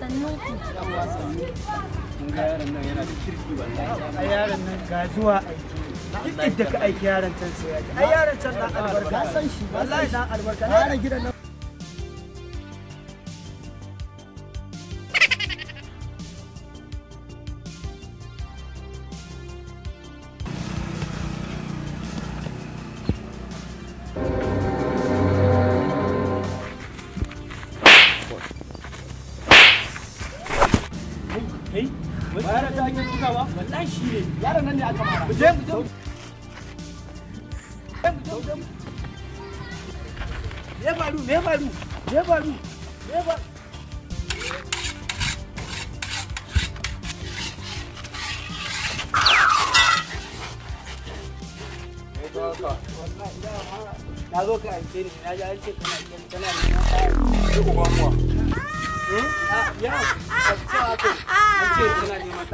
sannun ku. Yawa sannu. Kun ga yaron nan yana da kirki wallahi. Ai yaron nan ga zuwa aiki. Duk inda ka aiki yaron can sai ya ji. Ai yaron can dan albarka. Na san shi. Wallahi dan albarka. Na gidan nan. Kai, yaron ta ake tukawa? Wallahi shi ne. Yaron nan ne aka mara. Mu je mu je. Me faru? Me faru? Me faru? Me faru? Na zo ka aike ni, na ji an ce kana neman uban uwa. Ya, a ce kana neman